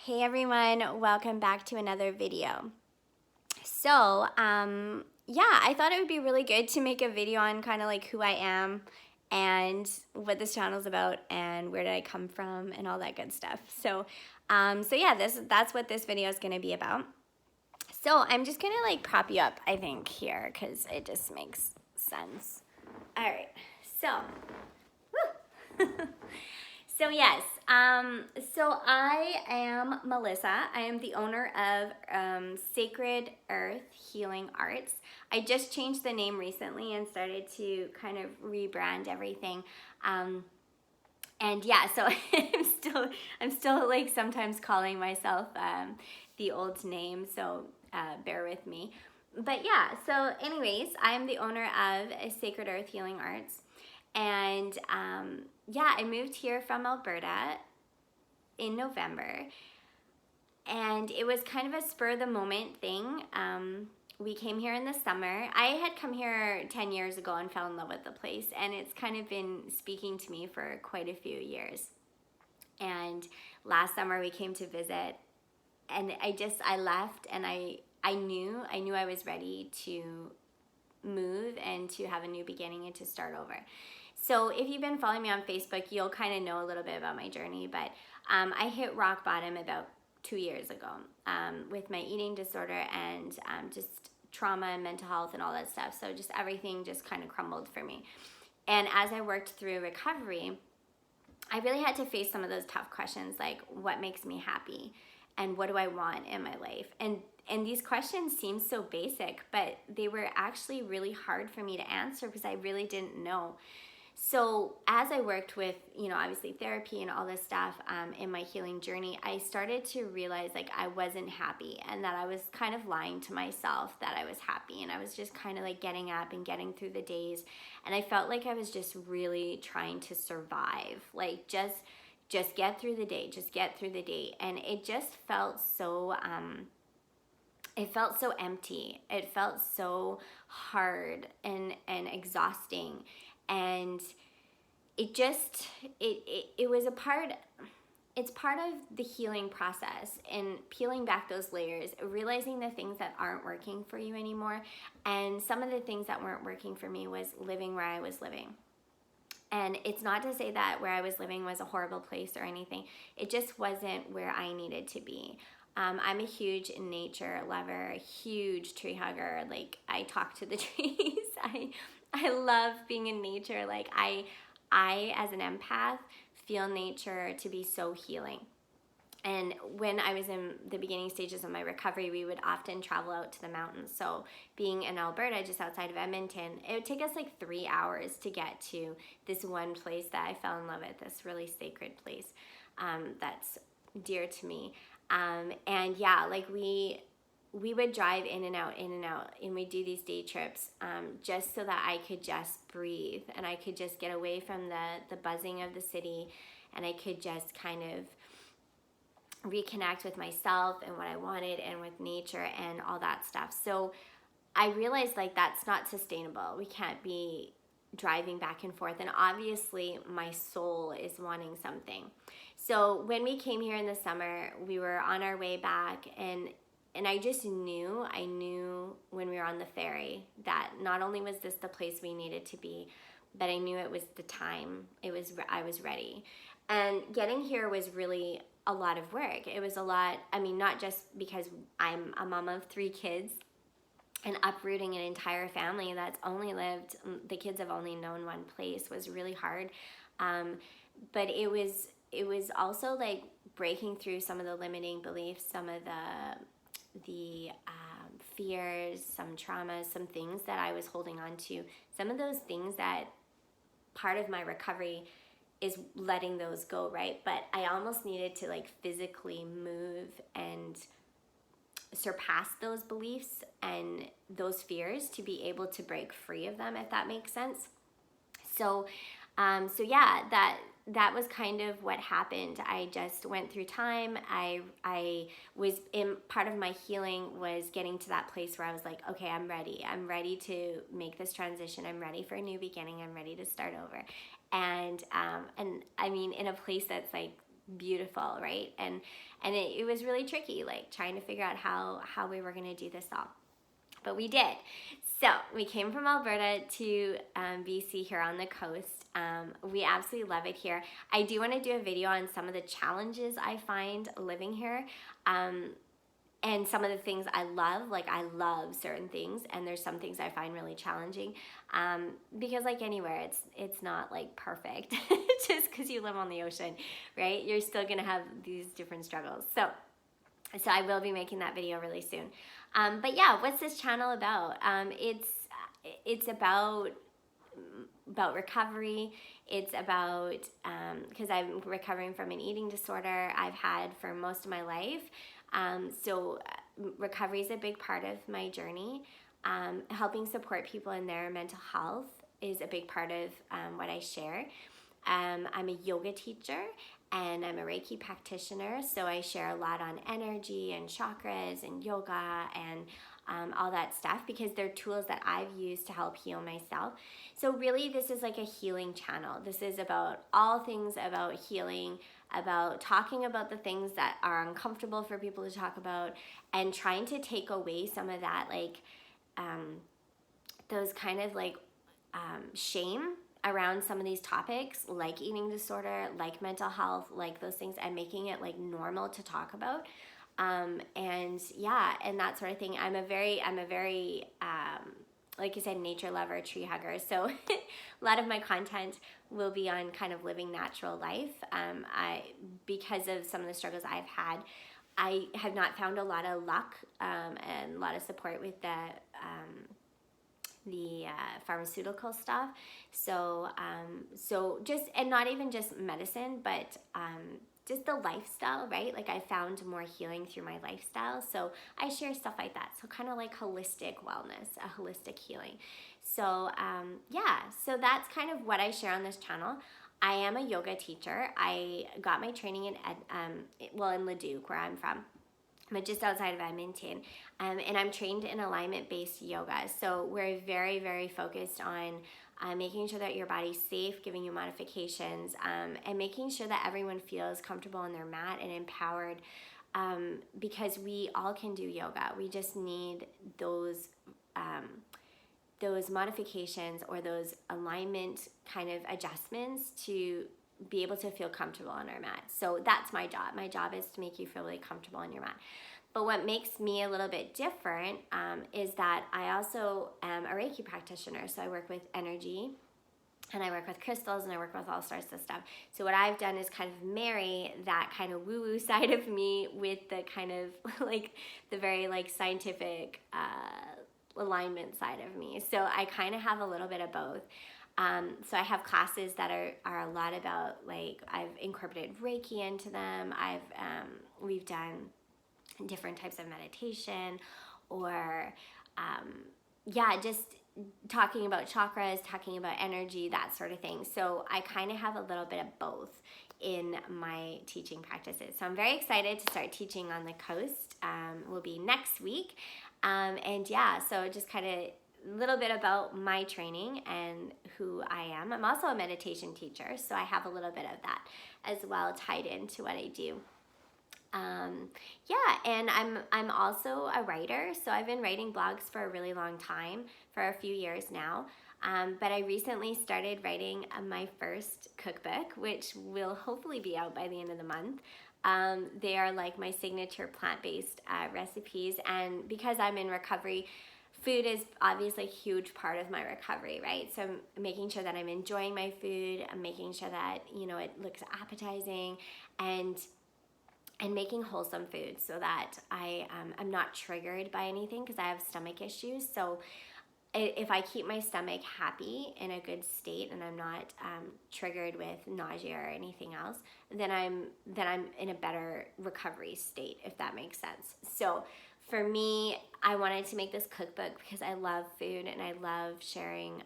Hey everyone, welcome back to another video. So, yeah, I thought it would be really good to make a video on kind of like who I am and what this channel is about and where did I come from and all that good stuff. So yeah, that's what this video is going to be about. So I'm just going to like prop you up, I think, here because it just makes sense. All right, so, woo. So yes, so I am Melissa. I am the owner of Sacred Earth Healing Arts. I just changed the name recently and started to kind of rebrand everything. And yeah, so I'm still like sometimes calling myself the old name, so bear with me. But yeah, so anyways, I am the owner of Sacred Earth Healing Arts. And yeah, I moved here from Alberta in November, and it was kind of a spur of the moment thing. We came here in the summer. I had come here 10 years ago and fell in love with the place, and it's kind of been speaking to me for quite a few years. And last summer we came to visit, and I left, and I knew I was ready to move and to have a new beginning and to start over. So if you've been following me on Facebook, you'll kind of know a little bit about my journey, but I hit rock bottom about 2 years ago with my eating disorder and just trauma and mental health and all that stuff. So just everything just kind of crumbled for me. And as I worked through recovery, I really had to face some of those tough questions like, what makes me happy? And what do I want in my life? And these questions seem so basic, but they were actually really hard for me to answer because I really didn't know. So as I worked with, obviously therapy and all this stuff in my healing journey, I started to realize like I wasn't happy and that I was kind of lying to myself that I was happy, and I was just kind of like getting up and getting through the days, and I felt like I was just really trying to survive, like just get through the day, just get through the day. And it just felt so empty. It felt so hard and exhausting. And it was it's part of the healing process and peeling back those layers, realizing the things that aren't working for you anymore. And some of the things that weren't working for me was living where I was living. And it's not to say that where I was living was a horrible place or anything. It just wasn't where I needed to be. I'm a huge nature lover, a huge tree hugger. Like, I talk to the trees. I love being in nature. Like, I as an empath feel nature to be so healing. And when I was in the beginning stages of my recovery, we would often travel out to the mountains. So being in Alberta, just outside of Edmonton, it would take us like 3 hours to get to this one place that I fell in love with, this really sacred place that's dear to me. And yeah, like we would drive in and out, and we'd do these day trips just so that I could just breathe and I could just get away from the buzzing of the city, and I could just kind of reconnect with myself and what I wanted and with nature and all that stuff. So I realized like that's not sustainable. We can't be driving back and forth, and obviously my soul is wanting something. So when we came here in the summer, we were on our way back, and I just knew, when we were on the ferry that not only was this the place we needed to be, but I knew it was the time. I was ready. And getting here was really a lot of work. It was a lot, not just because I'm a mom of 3 kids and uprooting an entire family that's only lived, the kids have only known one place, was really hard. But it was also like breaking through some of the limiting beliefs, some of the fears, some traumas, some things that I was holding on to, some of those things that part of my recovery is letting those go, right? But I almost needed to like physically move and surpass those beliefs and those fears to be able to break free of them, if that makes sense. So yeah, that was kind of what happened. I just went through time. I was in, part of my healing was getting to that place where I was like, okay, I'm ready to make this transition. I'm ready for a new beginning. I'm ready to start over. And in a place that's like beautiful, right? And it was really tricky, like trying to figure out how we were going to do this all. But we did. So we came from Alberta to BC here on the coast. We absolutely love it here. I do want to do a video on some of the challenges I find living here. And some of the things I love, like I love certain things, and there's some things I find really challenging, because like anywhere, it's not like perfect just because you live on the ocean, right? You're still gonna have these different struggles. So I will be making that video really soon. But yeah, what's this channel about? It's about recovery. It's about, because I'm recovering from an eating disorder I've had for most of my life. So recovery is a big part of my journey. Helping support people in their mental health is a big part of what I share. I'm a yoga teacher and I'm a Reiki practitioner, so I share a lot on energy and chakras and yoga and all that stuff, because they're tools that I've used to help heal myself. So really, this is like a healing channel. This is about all things about healing, about talking about the things that are uncomfortable for people to talk about, and trying to take away some of that, like those kind of like shame around some of these topics, like eating disorder, like mental health, like those things, and making it like normal to talk about. And yeah, and that sort of thing. I'm a very like I said, nature lover, tree hugger. So a lot of my content will be on kind of living natural life. Because of some of the struggles I've had, I have not found a lot of luck and a lot of support with the pharmaceutical stuff. So just, and not even just medicine, but just the lifestyle, right? Like I found more healing through my lifestyle. So I share stuff like that. So kind of like holistic wellness, a holistic healing. So yeah, so that's kind of what I share on this channel. I am a yoga teacher. I got my training in Leduc, where I'm from, but just outside of Edmonton. And I'm trained in alignment-based yoga. So we're very, very focused on making sure that your body's safe, giving you modifications, and making sure that everyone feels comfortable on their mat and empowered, because we all can do yoga. We just need those modifications or those alignment kind of adjustments to be able to feel comfortable on our mat. So that's my job. My job is to make you feel really comfortable on your mat. But what makes me a little bit different is that I also am a Reiki practitioner. So I work with energy, and I work with crystals, and I work with all sorts of stuff. So what I've done is kind of marry that kind of woo-woo side of me with the kind of like the very like scientific alignment side of me. So I kind of have a little bit of both. So I have classes that are a lot about, like, I've incorporated Reiki into them. We've done different types of meditation, or just talking about chakras, talking about energy, that sort of thing. So I kind of have a little bit of both in my teaching practices. So I'm very excited to start teaching on the coast. Will be next week. And yeah, so just kind of a little bit about my training and who I am. I'm also a meditation teacher, so I have a little bit of that as well tied into what I do. And I'm also a writer, so I've been writing blogs for a really long time, for a few years now. But I recently started writing my first cookbook, which will hopefully be out by the end of the month. They are like my signature plant-based recipes, and because I'm in recovery, food is obviously a huge part of my recovery, right? So I'm making sure that I'm enjoying my food, I'm making sure that, it looks appetizing, and making wholesome food so that I'm not triggered by anything, because I have stomach issues. So if I keep my stomach happy in a good state, and I'm not triggered with nausea or anything else, then I'm in a better recovery state, if that makes sense. So for me, I wanted to make this cookbook because I love food, and I love sharing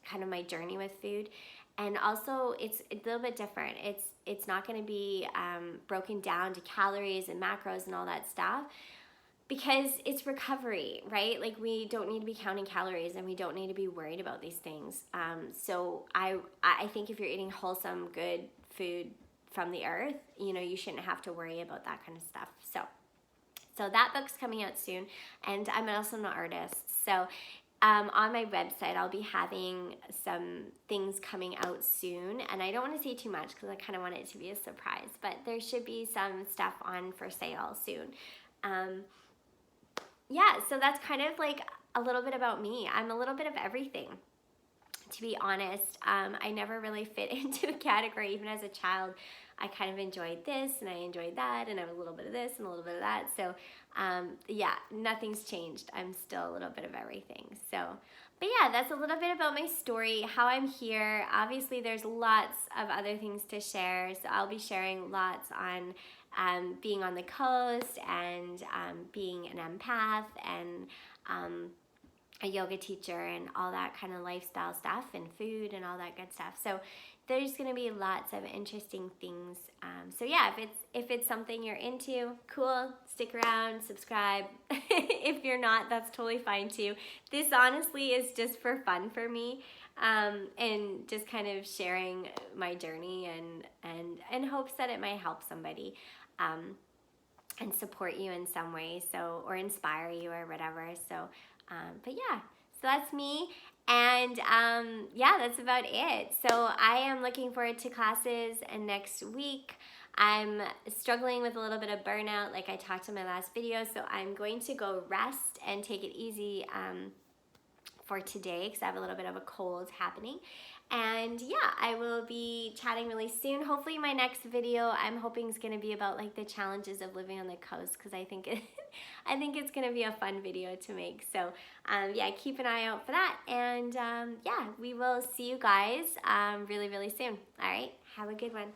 kind of my journey with food. And also, it's a little bit different. It's not going to be broken down to calories and macros and all that stuff, because it's recovery, right? Like, we don't need to be counting calories, and we don't need to be worried about these things. So I think if you're eating wholesome, good food from the earth, you know, you shouldn't have to worry about that kind of stuff. So that book's coming out soon, and I'm also an artist. So on my website, I'll be having some things coming out soon, and I don't want to say too much because I kind of want it to be a surprise, but there should be some stuff on for sale soon. Yeah, so that's kind of like a little bit about me. I'm a little bit of everything, to be honest. I never really fit into a category. Even as a child, I kind of enjoyed this and I enjoyed that, and I have a little bit of this and a little bit of that. So yeah, nothing's changed. I'm still a little bit of everything. So, but yeah, that's a little bit about my story, how I'm here. Obviously, there's lots of other things to share. So I'll be sharing lots on being on the coast, and being an empath, and a yoga teacher, and all that kind of lifestyle stuff, and food and all that good stuff. So there's going to be lots of interesting things. So yeah, if it's something you're into, cool, stick around, subscribe. If you're not, that's totally fine too. This honestly is just for fun for me, and just kind of sharing my journey, and hopes that it might help somebody, and support you in some way, so, or inspire you or whatever. So but yeah, so that's me, and yeah, that's about it. So I am looking forward to classes, and next week I'm struggling with a little bit of burnout, like I talked in my last video, so I'm going to go rest and take it easy for today, because I have a little bit of a cold happening. And yeah, I will be chatting really soon. Hopefully my next video, I'm hoping, is going to be about like the challenges of living on the coast, because I think I think it's going to be a fun video to make. So yeah, keep an eye out for that, and yeah, we will see you guys really, really soon. All right, have a good one.